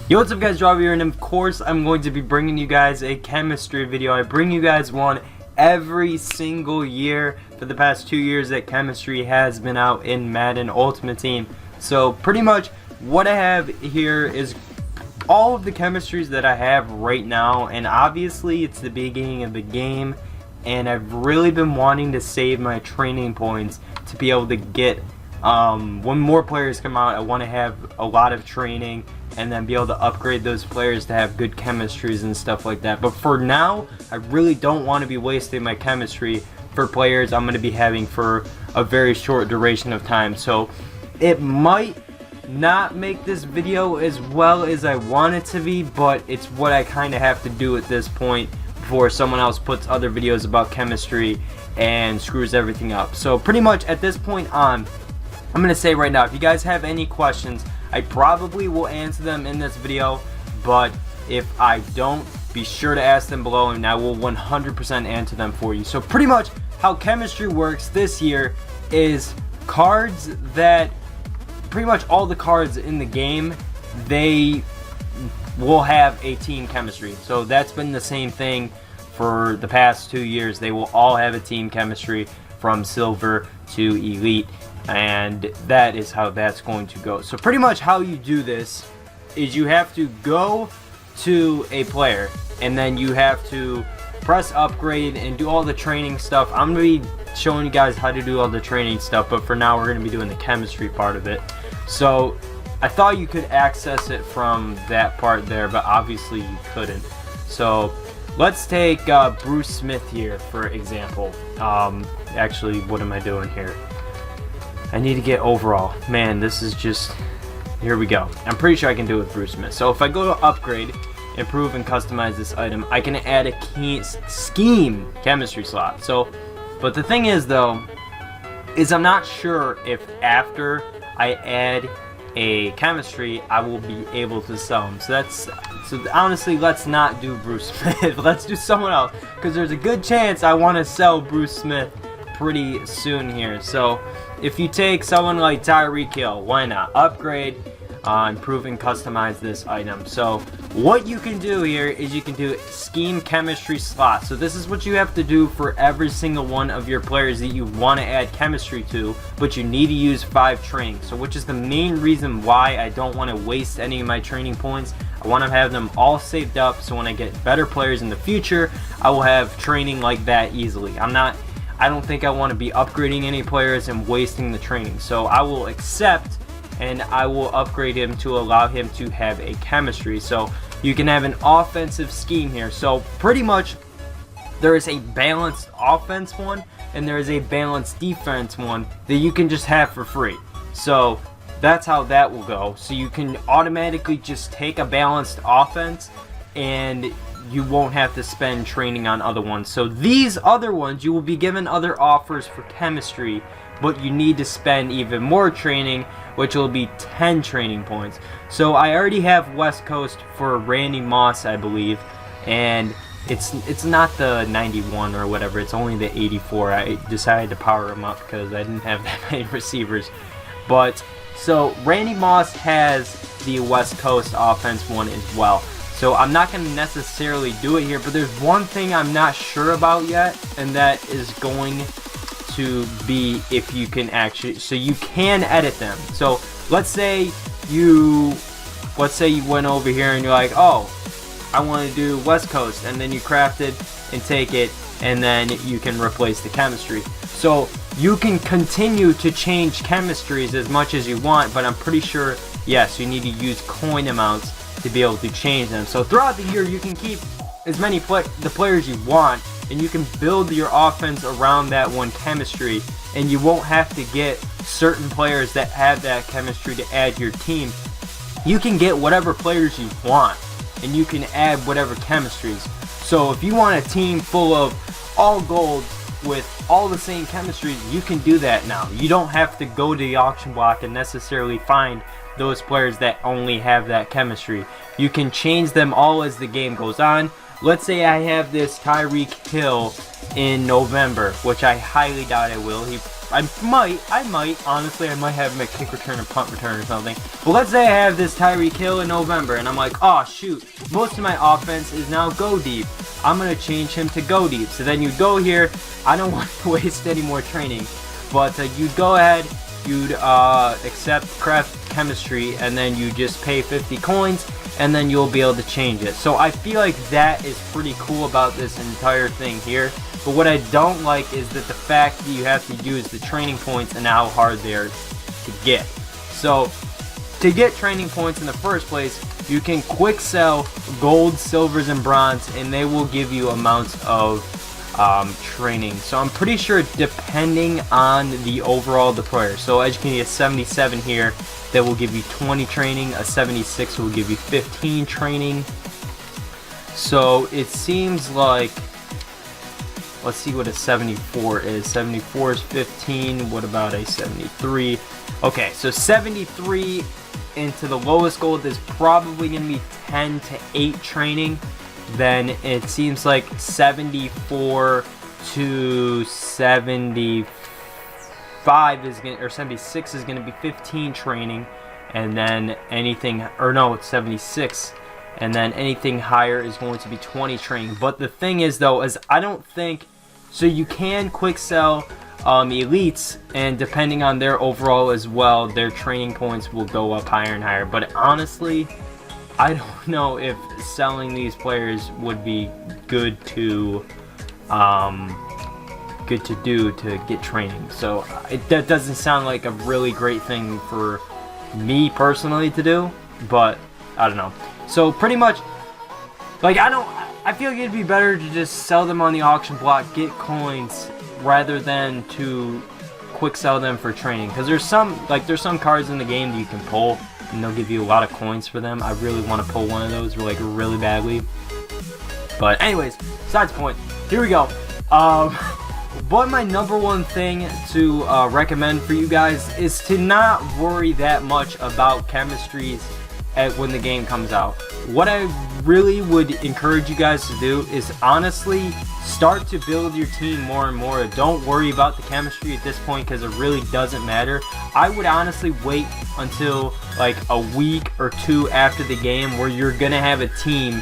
Yo, what's up guys, Rob here, and of course I'm going to be bringing you guys a chemistry video. I bring you guys one every single year for the past 2 years that chemistry has been out in Madden Ultimate Team. So pretty much what I have here is all of the chemistries that I have right now, and obviously it's the beginning of the game and I've really been wanting to save my training points to be able to get when more players come out. I want to have a lot of training and then be able to upgrade those players to have good chemistries and stuff like that. But for now, I really don't want to be wasting my chemistry for players I'm going to be having for a very short duration of time. So it might not make this video as well as I want it to be, but it's what I kind of have to do at this point before someone else puts other videos about chemistry and screws everything up. So pretty much at this point on, I'm going to say right now, if you guys have any questions, I probably will answer them in this video, but if I don't, be sure to ask them below and I will 100% answer them for you. So pretty much how chemistry works this year is cards that, pretty much all the cards in the game, they will have a team chemistry. So that's been the same thing for the past 2 years. They will all have a team chemistry from silver to elite, and that is how that's going to go. So pretty much how you do this is you have to go to a player and then you have to press upgrade and do all the training stuff. I'm going to be showing you guys how to do all the training stuff, but for now we're going to be doing the chemistry part of it. So I thought you could access it from that part there, but obviously you couldn't. So let's take Bruce Smith here for example. Actually, what am I doing here? I need to get overall. Man, this is just... Here we go. I'm pretty sure I can do it with Bruce Smith. So if I go to upgrade, improve, and customize this item, I can add a scheme chemistry slot. So, but the thing is though, is I'm not sure if after I add a chemistry, I will be able to sell them. So honestly, let's not do Bruce Smith. Let's do someone else, because there's a good chance I want to sell Bruce Smith pretty soon here. So if you take someone like Tyreek Hill, why not? Upgrade, improve, and customize this item. So what you can do here is you can do scheme chemistry slot. So this is what you have to do for every single one of your players that you want to add chemistry to, but you need to use 5 training. So which is the main reason why I don't want to waste any of my training points. I want to have them all saved up, so when I get better players in the future, I will have training like that easily. I don't think I want to be upgrading any players and wasting the training. So I will accept and I will upgrade him to allow him to have a chemistry. So you can have an offensive scheme here. So pretty much there is a balanced offense one and there is a balanced defense one that you can just have for free. So that's how that will go. So you can automatically just take a balanced offense and you won't have to spend training on other ones. So these other ones, you will be given other offers for chemistry, but you need to spend even more training, which will be 10 training points. So I already have West Coast for Randy Moss, I believe, and it's not the 91 or whatever, it's only the 84. I decided to power him up because I didn't have that many receivers. But so Randy Moss has the West Coast offense one as well. So I'm not going to necessarily do it here, but there's one thing I'm not sure about yet, and that is going to be if you can actually, so you can edit them. So let's say you went over here and you're like, oh, I want to do West Coast, and then you craft it and take it, and then you can replace the chemistry. So you can continue to change chemistries as much as you want, but I'm pretty sure, yes, you need to use coin amounts to be able to change them. So throughout the year you can keep as many the players you want, and you can build your offense around that one chemistry, and you won't have to get certain players that have that chemistry to add your team. You can get whatever players you want and you can add whatever chemistries. So if you want a team full of all gold with all the same chemistries, you can do that now. You don't have to go to the auction block and necessarily find those players that only have that chemistry. You can change them all as the game goes on. Let's say I have this Tyreek Hill in November, which I highly doubt I will. He I might, honestly, I might have him at kick return or punt return or something. But let's say I have this Tyreek Hill in November, and I'm like, oh shoot, most of my offense is now go deep. I'm going to change him to go deep. So then you go here, I don't want to waste any more training, but you'd go ahead, you'd accept craft chemistry, and then you just pay 50 coins, and then you'll be able to change it. So I feel like that is pretty cool about this entire thing here. But what I don't like is that the fact that you have to use the training points and how hard they are to get. So to get training points in the first place, you can quick sell gold, silvers, and bronze, and they will give you amounts of training. So I'm pretty sure depending on the overall the player. So as you can see, a 77 here that will give you 20 training, a 76 will give you 15 training. So it seems like, let's see what a 74 is. 74 is 15. What about a 73? Okay, so 73 into the lowest gold is probably going to be 10 to 8 training. Then it seems like 74 to 75 is going, or 76 is going to be 15 training, and then anything, or no, it's 76, and then anything higher is going to be 20 training. But the thing is though, is I don't think, so you can quick sell elites, and depending on their overall as well, their training points will go up higher and higher. But honestly, I don't know if selling these players would be good to do to get training. So that doesn't sound like a really great thing for me personally to do, but I don't know. So pretty much, like, I feel like it'd be better to just sell them on the auction block, get coins, rather than to quick sell them for training. Because there's some cards in the game that you can pull, and they'll give you a lot of coins for them. I really want to pull one of those, like, really badly. But anyways, besides the point, here we go. But my number one thing to recommend for you guys is to not worry that much about chemistries when the game comes out. What I really would encourage you guys to do is honestly start to build your team more and more. Don't worry about the chemistry at this point, because it really doesn't matter. I would honestly wait until like a week or two after the game, where you're gonna have a team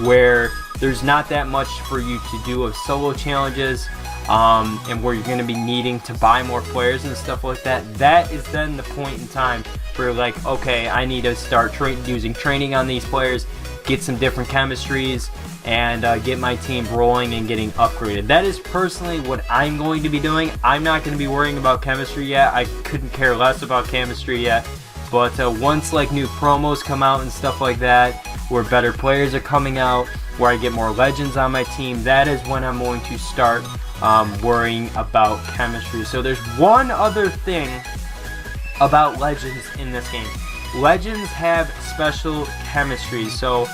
where there's not that much for you to do of solo challenges, and where you're going to be needing to buy more players and stuff like that. That is then the point in time where you're like, okay, I need to start using training on these players, get some different chemistries, and get my team rolling and getting upgraded. That is personally what I'm going to be doing. I'm not going to be worrying about chemistry yet. I couldn't care less about chemistry yet. But once like new promos come out and stuff like that, where better players are coming out, where I get more legends on my team, that is when I'm going to start worrying about chemistry. So there's one other thing about legends in this game. Legends have special chemistry, so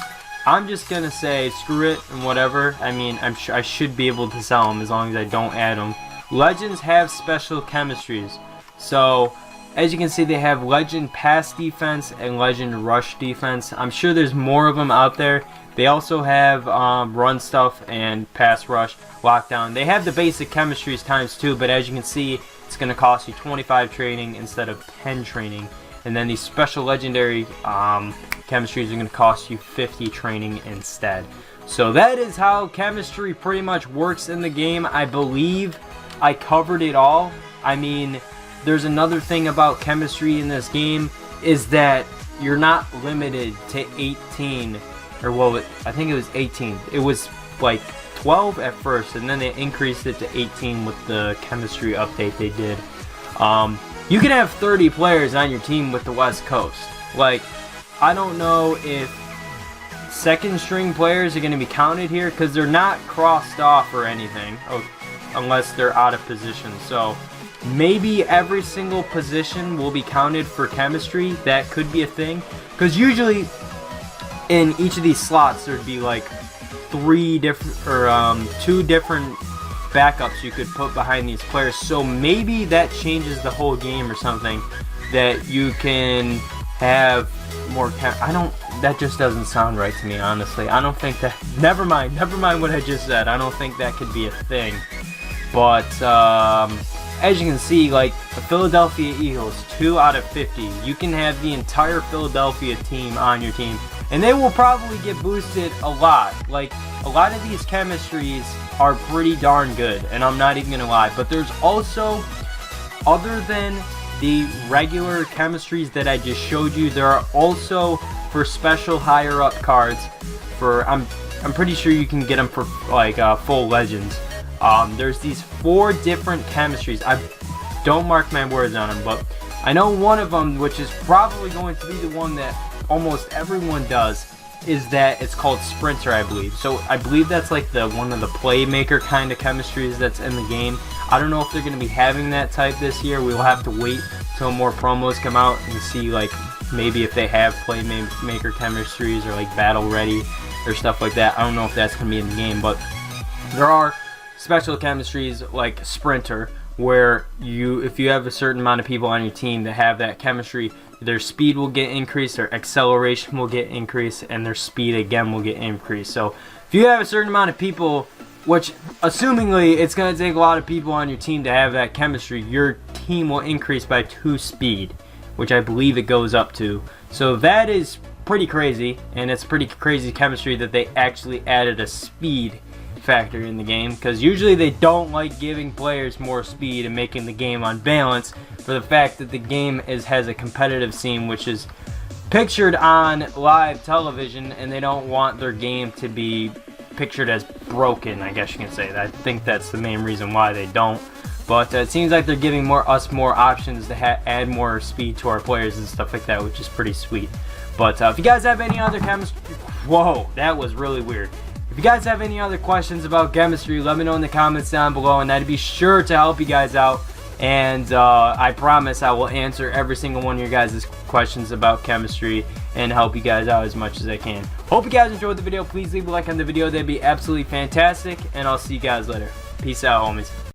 I'm just gonna say screw it and whatever. I mean, I should be able to sell them as long as I don't add them. Legends have special chemistries, so as you can see, they have legend pass defense and legend rush defense. I'm sure there's more of them out there. They also have run stuff and pass rush, lockdown. They have the basic chemistries times 2, but as you can see, it's going to cost you 25 training instead of 10 training. And then these special legendary chemistries are going to cost you 50 training instead. So that is how chemistry pretty much works in the game. I believe I covered it all. I mean, there's another thing about chemistry in this game, is that you're not limited to 18, or well, I think it was 18. It was like 12 at first, and then they increased it to 18 with the chemistry update they did. You can have 30 players on your team with the West Coast. Like, I don't know if second string players are going to be counted here, because they're not crossed off or anything, unless they're out of position. So maybe every single position will be counted for chemistry. That could be a thing, because usually in each of these slots there'd be like 3 different, or 2 different backups you could put behind these players. So maybe that changes the whole game or something, that you can have more that just doesn't sound right to me, honestly. I don't think that, never mind what I just said. I don't think that could be a thing. But as you can see, like the Philadelphia Eagles, 2 out of 50. You can have the entire Philadelphia team on your team, and they will probably get boosted a lot. Like, a lot of these chemistries are pretty darn good, and I'm not even gonna lie. But there's also, other than the regular chemistries that I just showed you, there are also for special higher up cards. For I'm pretty sure you can get them for like full legends. There's these 4 different chemistries. I don't mark my words on them, but I know one of them, which is probably going to be the one that almost everyone does, is that it's called Sprinter, I believe. So I believe that's like one of the playmaker kind of chemistries that's in the game. I don't know if they're going to be having that type this year. We'll have to wait till more promos come out and see, like, maybe if they have playmaker chemistries or like battle ready or stuff like that. I don't know if that's going to be in the game, but there are special chemistries like Sprinter, where if you have a certain amount of people on your team that have that chemistry, their speed will get increased, their acceleration will get increased, and their speed again will get increased. So if you have a certain amount of people, which assumingly it's going to take a lot of people on your team to have that chemistry, your team will increase by 2 speed, which I believe it goes up to. So that is pretty crazy, and it's pretty crazy chemistry that they actually added a speed factor in the game, because usually they don't like giving players more speed and making the game unbalanced, for the fact that the game has a competitive scene which is pictured on live television, and they don't want their game to be pictured as broken, I guess you can say. I think that's the main reason why they don't. But it seems like they're giving us more options to add more speed to our players and stuff like that, which is pretty sweet. But if you guys have any other chemistry, whoa, that was really weird. If you guys have any other questions about chemistry, let me know in the comments down below, and I'd be sure to help you guys out. And I promise I will answer every single one of your guys' questions about chemistry and help you guys out as much as I can. Hope you guys enjoyed the video. Please leave a like on the video. That'd be absolutely fantastic. And I'll see you guys later. Peace out, homies.